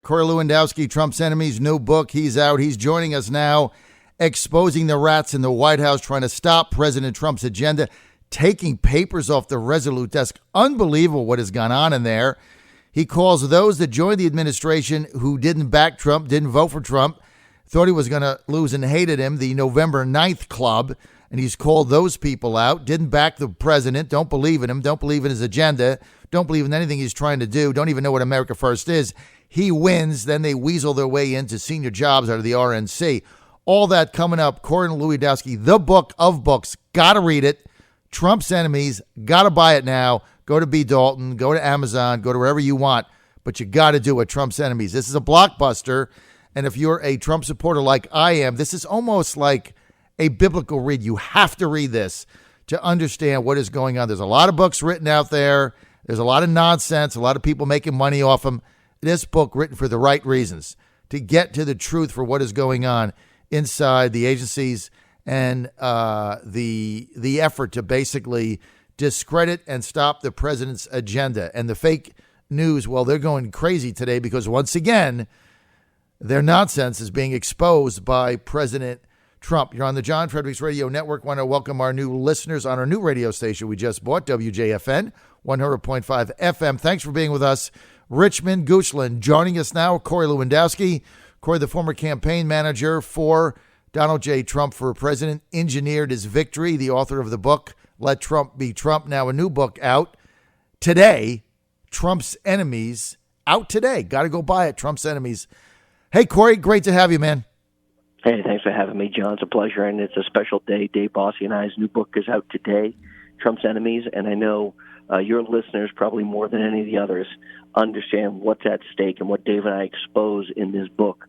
Corey Lewandowski, Trump's Enemies, new book. He's out. He's joining us now, exposing the rats in the White House, trying to stop President Trump's agenda, taking papers off the Resolute desk. Unbelievable what has gone on in there. He calls those that joined the administration who didn't back Trump, didn't vote for Trump, thought he was going to lose and hated him, the November 9th Club. And he's called those people out, didn't back the president, don't believe in him, don't believe in his agenda, don't believe in anything he's trying to do, don't even know what America First is. He wins, then they weasel their way into senior jobs out of the RNC. All that coming up. Corey Lewandowski, the book of books. Got to read it. Trump's Enemies. Got to buy it now. Go to B. Dalton. Go to Amazon. Go to wherever you want. But you got to do it. Trump's Enemies. This is a blockbuster. And if you're a Trump supporter like I am, this is almost like a biblical read. You have to read this to understand what is going on. There's a lot of books written out there. There's a lot of nonsense, a lot of people making money off them. This book written for the right reasons, to get to the truth for what is going on inside the agencies and the effort to basically discredit and stop the president's agenda. And the fake news, well, they're going crazy today because once again, their nonsense is being exposed by President Trump. You're on the John Fredericks Radio Network. Want to welcome our new listeners on our new radio station we just bought, WJFN, 100.5 FM. Thanks for being with us. Richmond Goochland joining us now. Corey Lewandowski. Corey, the former campaign manager for Donald J. Trump for president, engineered his victory, the author of the book, Let Trump Be Trump. Now a new book out today, Trump's Enemies, out today. Got to go buy it, Trump's Enemies. Hey, Corey, great to have you, man. Hey, thanks for having me, John. It's a pleasure, and it's a special day. Dave Bossie and I's new book is out today, Trump's Enemies, and I know your listeners, probably more than any of the others, understand what's at stake, and what Dave and I expose in this book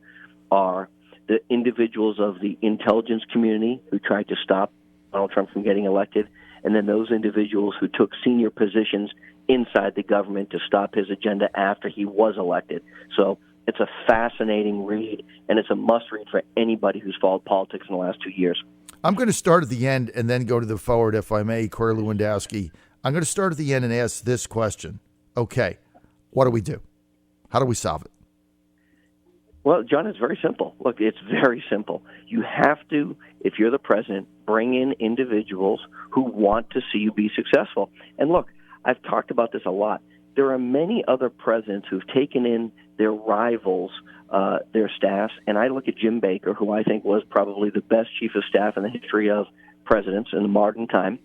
are the individuals of the intelligence community who tried to stop Donald Trump from getting elected, and then those individuals who took senior positions inside the government to stop his agenda after he was elected. So it's a fascinating read, and it's a must-read for anybody who's followed politics in the last 2 years. I'm going to start at the end and then go to the forward, if I may, Corey Lewandowski. I'm going to start at the end and ask this question. Okay, what do we do? How do we solve it? Well, John, it's very simple. Look, it's very simple. You have to, if you're the president, bring in individuals who want to see you be successful. And look, I've talked about this a lot. There are many other presidents who've taken in their rivals, their staffs, and I look at Jim Baker, who I think was probably the best chief of staff in the history of presidents in the modern time,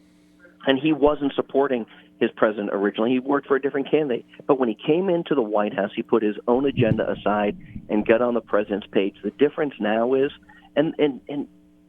and he wasn't supporting his president originally. He worked for a different candidate. But when he came into the White House, he put his own agenda aside and got on the president's page. The difference now is, and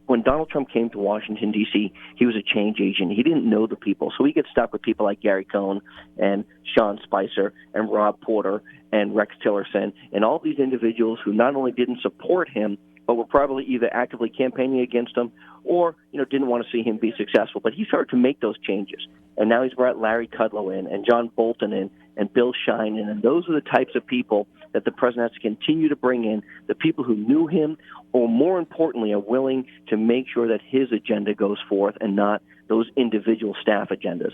when Donald Trump came to Washington, D.C., he was a change agent. He didn't know the people. So he gets stuck with people like Gary Cohn and Sean Spicer and Rob Porter and Rex Tillerson and all these individuals who not only didn't support him, but were probably either actively campaigning against him or, didn't want to see him be successful. But he started to make those changes. And now he's brought Larry Kudlow in and John Bolton in and Bill Shine in. And those are the types of people that the president has to continue to bring in, the people who knew him, or more importantly, are willing to make sure that his agenda goes forth and not those individual staff agendas.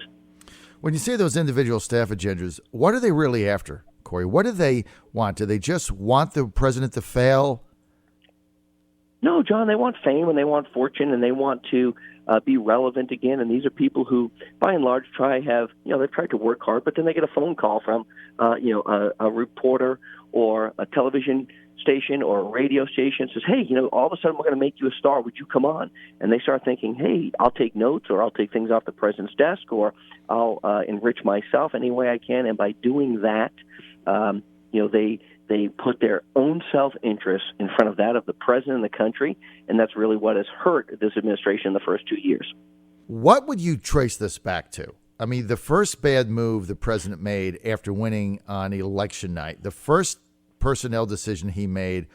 When you say those individual staff agendas, what are they really after, Corey? What do they want? Do they just want the president to fail? No, John, they want fame and they want fortune and they want to be relevant again. And these are people who, by and large, they've tried to work hard, but then they get a phone call from, a reporter or a television station or a radio station says, hey, all of a sudden we're going to make you a star. Would you come on? And they start thinking, hey, I'll take notes or I'll take things off the president's desk or I'll enrich myself any way I can. And by doing that, they put their own self-interest in front of that of the president and the country, and that's really what has hurt this administration in the first 2 years. What would you trace this back to? I mean, the first bad move the president made after winning on election night, the first personnel decision he made,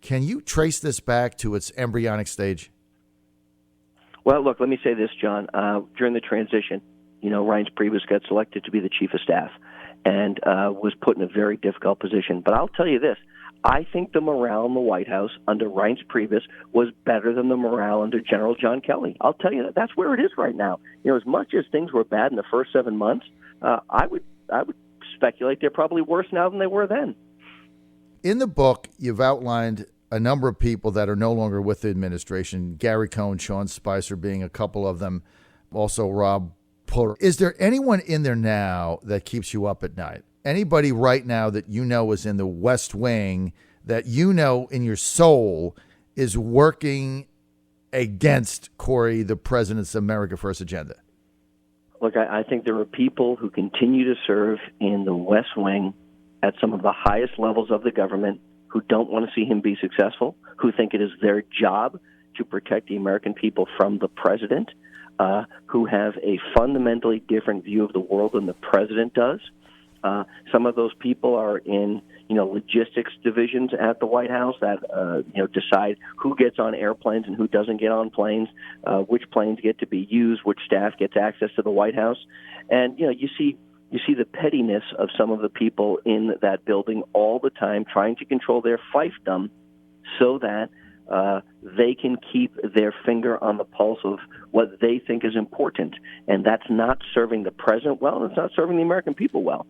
can you trace this back to its embryonic stage? Well, look, let me say this, John. During the transition, Reince Priebus got selected to be the chief of staff and was put in a very difficult position. But I'll tell you this, I think the morale in the White House under Reince Priebus was better than the morale under General John Kelly. I'll tell you that's where it is right now. As much as things were bad in the first 7 months, I would speculate they're probably worse now than they were then. In the book, you've outlined a number of people that are no longer with the administration, Gary Cohn, Sean Spicer being a couple of them, also Rob Porter. Is there anyone in there now that keeps you up at night? Anybody right now that you know is in the West Wing that you know in your soul is working against, Corey, the president's America First agenda? Look, I think there are people who continue to serve in the West Wing at some of the highest levels of the government who don't want to see him be successful, who think it is their job to protect the American people from the president, who have a fundamentally different view of the world than the president does. Some of those people are in, logistics divisions at the White House that, decide who gets on airplanes and who doesn't get on planes, which planes get to be used, which staff gets access to the White House. And, you see the pettiness of some of the people in that building all the time trying to control their fiefdom so that they can keep their finger on the pulse of what they think is important. And that's not serving the president well, and it's not serving the American people well.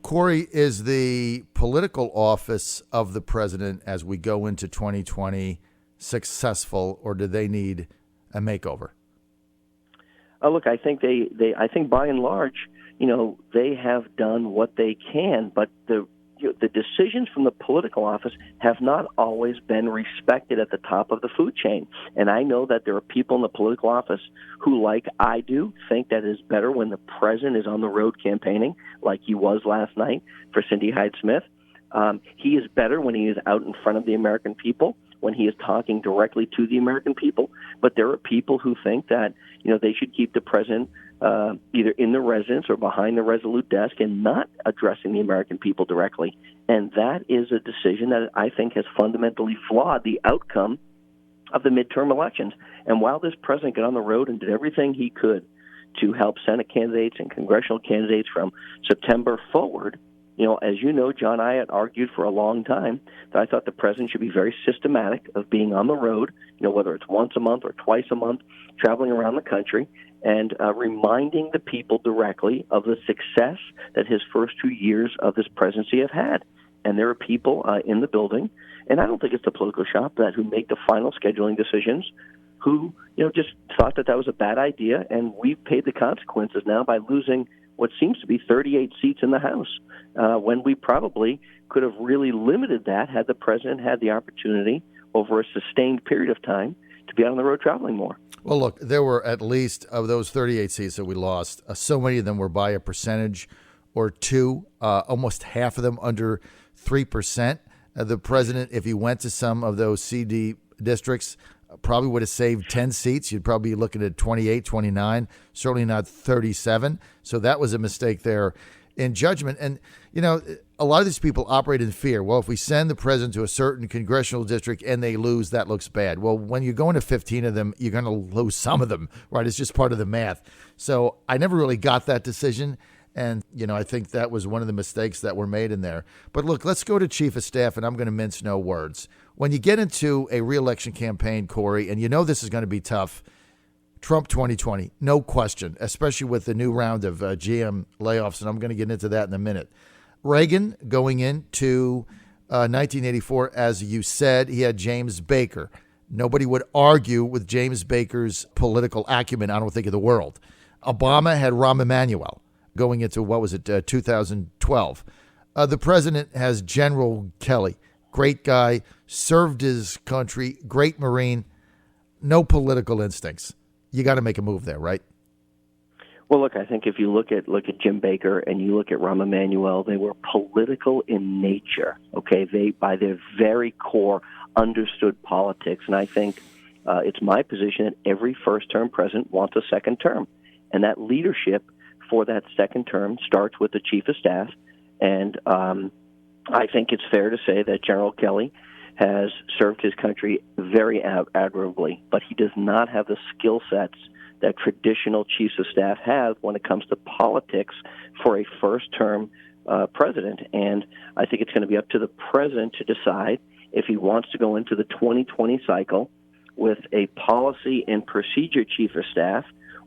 Corey, is the political office of the president as we go into 2020 successful, or do they need a makeover? Look, I think I think by and large, they have done what they can, but the decisions from the political office have not always been respected at the top of the food chain. And I know that there are people in the political office who, like I do, think that it is better when the president is on the road campaigning, like he was last night for Cindy Hyde-Smith. He is better when he is out in front of the American people, when he is talking directly to the American people. But there are people who think that, they should keep the president either in the residence or behind the Resolute desk and not addressing the American people directly. And that is a decision that I think has fundamentally flawed the outcome of the midterm elections. And while this president got on the road and did everything he could to help Senate candidates and congressional candidates from September forward, as you know, John, I had argued for a long time that I thought the president should be very systematic of being on the road, whether it's once a month or twice a month, traveling around the country and reminding the people directly of the success that his first 2 years of this presidency have had. And there are people in the building, and I don't think it's the political shop who make the final scheduling decisions, who just thought that was a bad idea, and we've paid the consequences now by losing what seems to be 38 seats in the House, when we probably could have really limited that had the president had the opportunity over a sustained period of time to be out on the road traveling more. Well, look, there were at least of those 38 seats that we lost, so many of them were by a percentage or two, almost half of them under 3%. The president, if he went to some of those CD districts, probably would have saved 10 seats. You'd probably be looking at 28, 29, certainly not 37. So that was a mistake there in judgment. And, a lot of these people operate in fear. Well, if we send the president to a certain congressional district and they lose, that looks bad. Well, when you're going to 15 of them, you're going to lose some of them, right? It's just part of the math. So I never really got that decision. And, I think that was one of the mistakes that were made in there. But look, let's go to Chief of Staff, and I'm going to mince no words. When you get into a reelection campaign, Corey, and this is going to be tough, Trump 2020, no question, especially with the new round of GM layoffs, and I'm going to get into that in a minute. Reagan going into 1984, as you said, he had James Baker. Nobody would argue with James Baker's political acumen, I don't think, in the world. Obama had Rahm Emanuel going into, 2012. The president has General Kelly, great guy, served his country, great Marine, no political instincts. You got to make a move there, right? Well, look, I think if you look at Jim Baker and you look at Rahm Emanuel, they were political in nature. Okay, they by their very core understood politics, and I think it's my position that every first-term president wants a second term, and that leadership for that second term starts with the chief of staff. And I think it's fair to say that General Kelly has served his country very admirably, but he does not have the skill sets that traditional chiefs of staff have when it comes to politics for a first-term president. And I think it's going to be up to the president to decide if he wants to go into the 2020 cycle with a policy and procedure chief of staff,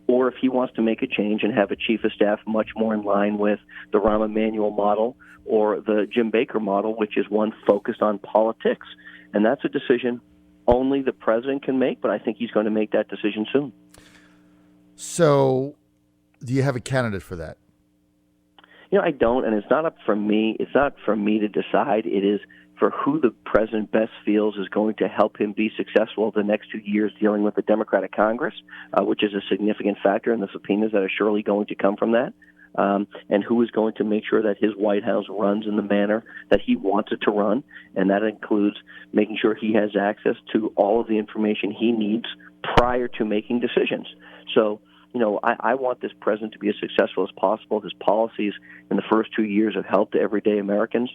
or if he wants to make a change and have a chief of staff much more in line with the Rahm Emanuel model, or the Jim Baker model, which is one focused on politics. And that's a decision only the president can make, but I think he's going to make that decision soon. So do you have a candidate for that? I don't, and it's not up for me. It's not for me to decide. It is for who the president best feels is going to help him be successful the next 2 years dealing with the Democratic Congress, which is a significant factor in the subpoenas that are surely going to come from that, and who is going to make sure that his White House runs in the manner that he wants it to run, and that includes making sure he has access to all of the information he needs prior to making decisions. So, I want this president to be as successful as possible. His policies in the first 2 years have helped everyday Americans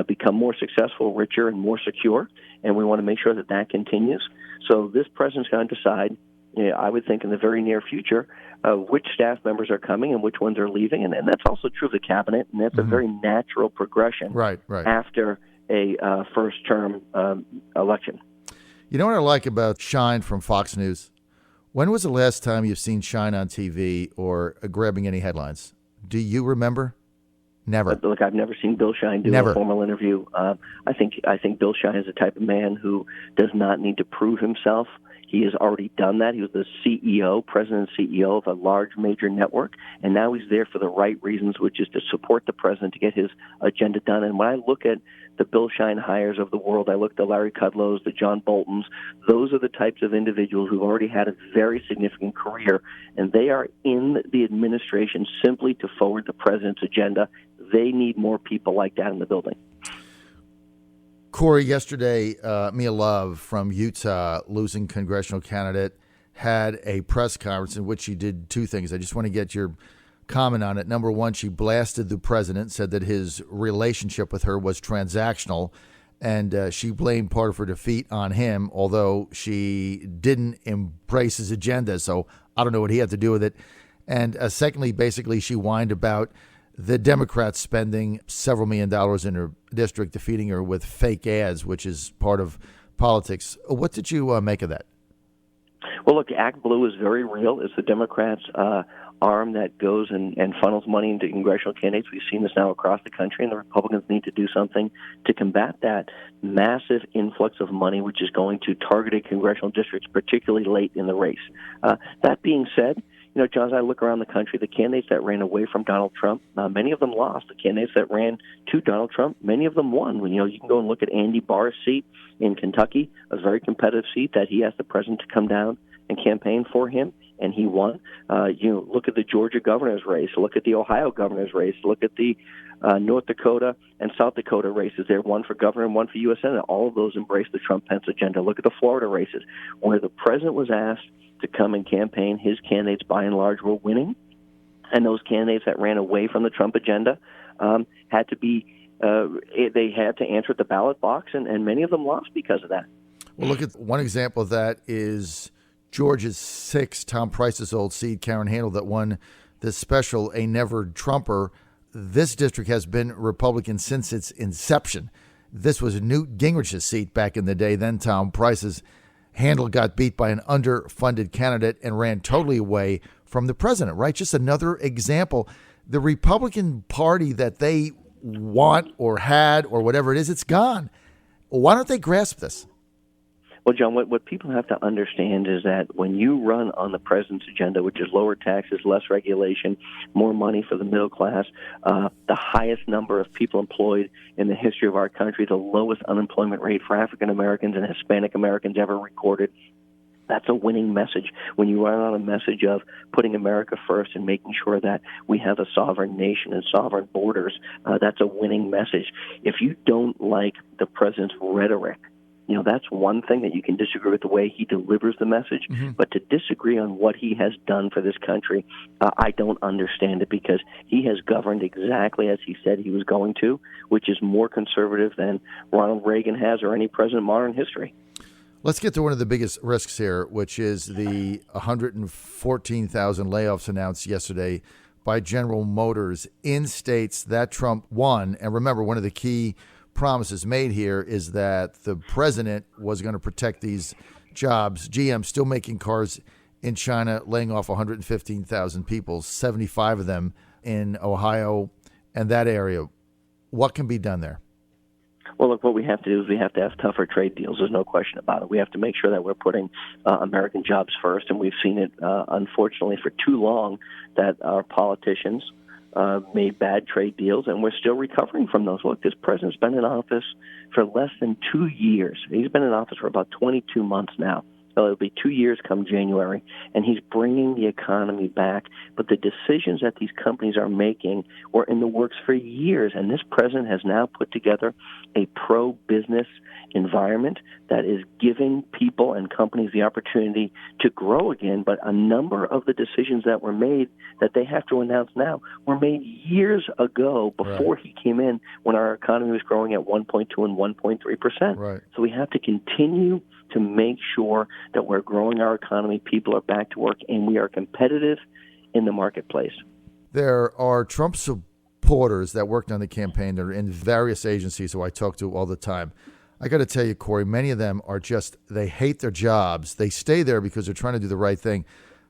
become more successful, richer, and more secure, and we want to make sure that that continues. So this president's going to decide, I would think in the very near future, which staff members are coming and which ones are leaving, and that's also true of the cabinet, and that's a very natural progression right. after a first-term election. You know what I like about Shine from Fox News? When was the last time you've seen Shine on TV or grabbing any headlines? Do you remember? Never. Look, I've never seen Bill Shine do a formal interview. I think Bill Shine is the type of man who does not need to prove himself. He has already done that. He was the president and CEO of a large major network, and now he's there for the right reasons, which is to support the president to get his agenda done. And when I look at the Bill Shine hires of the world, I look at the Larry Kudlows, the John Boltons. Those are the types of individuals who've already had a very significant career, and they are in the administration simply to forward the president's agenda. They need more people like that in the building. Corey, yesterday, Mia Love from Utah, losing congressional candidate, had a press conference in which she did two things. I just want to get your comment on it. Number one, she blasted the president, said that his relationship with her was transactional, and she blamed part of her defeat on him, although she didn't embrace his agenda. So I don't know what he had to do with it. And secondly, basically, she whined about the Democrats spending several $1 million in her district, defeating her with fake ads, which is part of politics. What did you make of that? Well, look, Act Blue is very real. It's the Democrats' arm that goes and funnels money into congressional candidates. We've seen this now across the country, and the Republicans need to do something to combat that massive influx of money, which is going to targeted congressional districts, particularly late in the race. That being said, John, as I look around the country, the candidates that ran away from Donald Trump, many of them lost. The candidates that ran to Donald Trump, many of them won. You can go and look at Andy Barr's seat in Kentucky, a very competitive seat that he asked the president to come down and campaign for him, and he won. Look at the Georgia governor's race. Look at the Ohio governor's race. Look at the North Dakota and South Dakota races. There, one for governor and one for U.S. Senate. All of those embrace the Trump-Pence agenda. Look at the Florida races, where the president was asked to come and campaign. His candidates, by and large, were winning, and those candidates that ran away from the Trump agenda had to be they had to answer at the ballot box, and many of them lost because of that. Well, look at one example of that is Georgia's 6th, Tom Price's old seat, Karen Handel, that won this special, a never Trumper. This district has been Republican since its inception. This was Newt Gingrich's seat back in the day. Then Tom Price's Handel got beat by an underfunded candidate and ran totally away from the president, right? Just another example. The Republican Party that they want or had or whatever it is, it's gone. Why don't they grasp this? Well, John, what people have to understand is that when you run on the president's agenda, which is lower taxes, less regulation, more money for the middle class, the highest number of people employed in the history of our country, the lowest unemployment rate for African Americans and Hispanic Americans ever recorded, that's a winning message. When you run on a message of putting America first and making sure that we have a sovereign nation and sovereign borders, that's a winning message. If you don't like the president's rhetoric, that's one thing that you can disagree with the way he delivers the message, but to disagree on what he has done for this country, I don't understand it, because he has governed exactly as he said he was going to, which is more conservative than Ronald Reagan has or any president in modern history. Let's get to one of the biggest risks here, which is the 114,000 layoffs announced yesterday by General Motors in states that Trump won. And remember, one of the key promises made here is that the president was going to protect these jobs. GM still making cars in China, laying off 115,000 people, 75 of them in Ohio and that area. What can be done there? Well, look, what we have to do is we have to have tougher trade deals. There's no question about it. We have to make sure that we're putting American jobs first, and we've seen it, unfortunately, for too long that our politicians made bad trade deals, and we're still recovering from those. Look, this president's been in office for less than 2 years. He's been in office for about 22 months now. So it'll be 2 years come January, and he's bringing the economy back. But the decisions that these companies are making were in the works for years, and this president has now put together a pro-business environment that is giving people and companies the opportunity to grow again. But a number of the decisions that were made that they have to announce now were made years ago before he came in, when our economy was growing at 1.2 and 1.3%. Right. So we have to continue to make sure that we're growing our economy, people are back to work, and we are competitive in the marketplace. There are Trump supporters that worked on the campaign that are in various agencies who I talk to all the time. I got to tell you, Corey, many of them are just, they hate their jobs. They stay there because they're trying to do the right thing.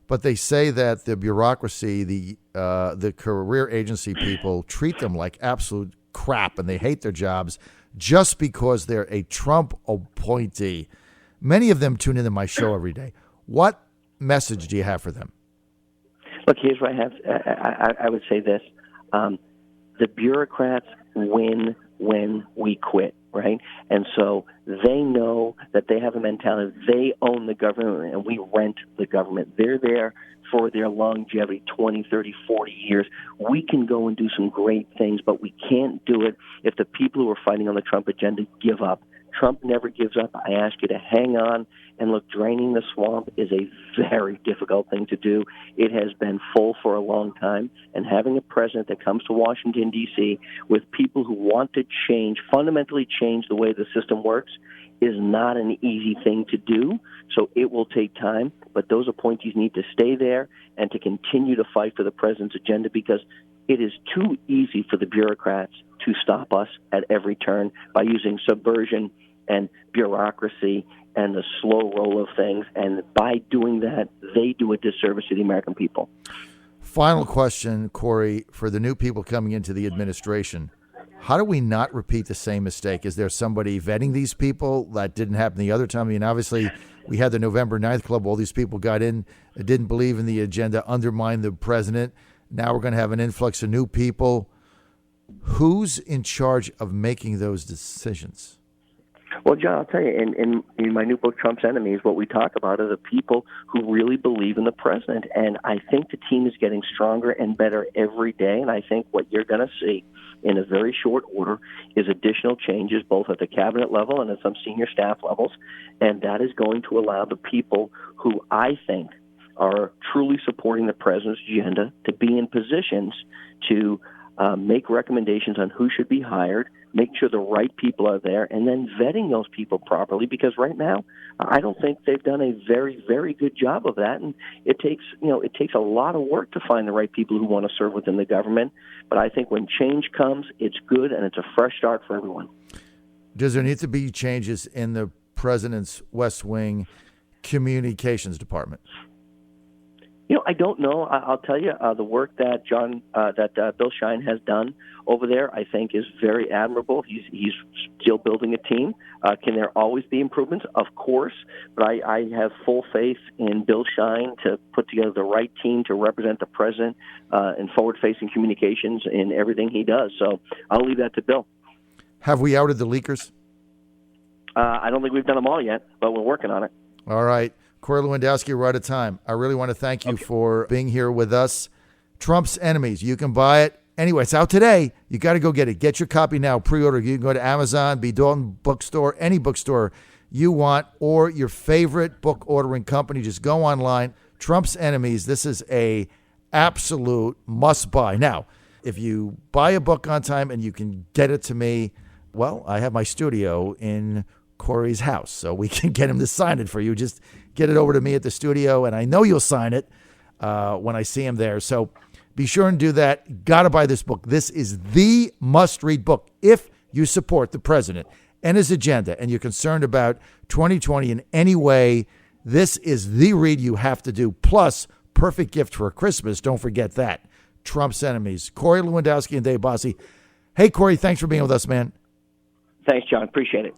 But they say that the bureaucracy, the career agency people treat them like absolute crap, and they hate their jobs just because they're a Trump appointee. Many of them tune into my show every day. What message do you have for them? Look, here's what I have. I would say this. The bureaucrats win when we quit, right? And so they know that they have a mentality. They own the government, and we rent the government. They're there for their longevity, 20, 30, 40 years. We can go and do some great things, but we can't do it if the people who are fighting on the Trump agenda give up. Trump never gives up. I ask you to hang on. And look, draining the swamp is a very difficult thing to do. It has been full for a long time. And having a president that comes to Washington, D.C. with people who want to change, fundamentally change the way the system works, is not an easy thing to do. So it will take time. But those appointees need to stay there and to continue to fight for the president's agenda, because it is too easy for the bureaucrats to stop us at every turn by using subversion and bureaucracy and the slow roll of things. And by doing that, they do a disservice to the American people. Final question, Corey, for the new people coming into the administration. How do we not repeat the same mistake? Is there somebody vetting these people that didn't happen the other time? I mean, obviously, we had the November 9th Club. All these people got in, didn't believe in the agenda, undermined the president. Now we're going to have an influx of new people. Who's in charge of making those decisions? Well, John, I'll tell you, in my new book, Trump's Enemies, what we talk about are the people who really believe in the president. And I think the team is getting stronger and better every day. And I think what you're going to see in a very short order is additional changes, both at the cabinet level and at some senior staff levels. And that is going to allow the people who I think are truly supporting the president's agenda to be in positions to make recommendations on who should be hired, make sure the right people are there, and then vetting those people properly, because right now I don't think they've done a very, very good job of that. And it takes a lot of work to find the right people who want to serve within the government. But I think when change comes, it's good, and it's a fresh start for everyone. Does there need to be changes in the president's West Wing communications department? I don't know. I'll tell you, the work that Bill Shine has done over there, I think, is very admirable. He's still building a team. Can there always be improvements? Of course. But I have full faith in Bill Shine to put together the right team to represent the president in forward-facing communications in everything he does. So I'll leave that to Bill. Have we outed the leakers? I don't think we've done them all yet, but we're working on it. All right. Corey Lewandowski, we're out of time. I really want to thank you for being here with us. Trump's Enemies. You can buy it. Anyway, it's out today. You got to go get it. Get your copy now. Pre-order. You can go to Amazon, B. Dalton Bookstore, any bookstore you want, or your favorite book ordering company. Just go online. Trump's Enemies. This is a absolute must-buy. Now, if you buy a book on time and you can get it to me, well, I have my studio in Corey's house, so we can get him to sign it for you. Just get it over to me at the studio, and I know you'll sign it when I see him there. So be sure and do that. Got to buy this book. This is the must-read book if you support the president and his agenda and you're concerned about 2020 in any way. This is the read you have to do. Plus, perfect gift for Christmas. Don't forget that. Trump's Enemies. Corey Lewandowski and Dave Bossie. Hey, Corey, thanks for being with us, man. Thanks, John. Appreciate it.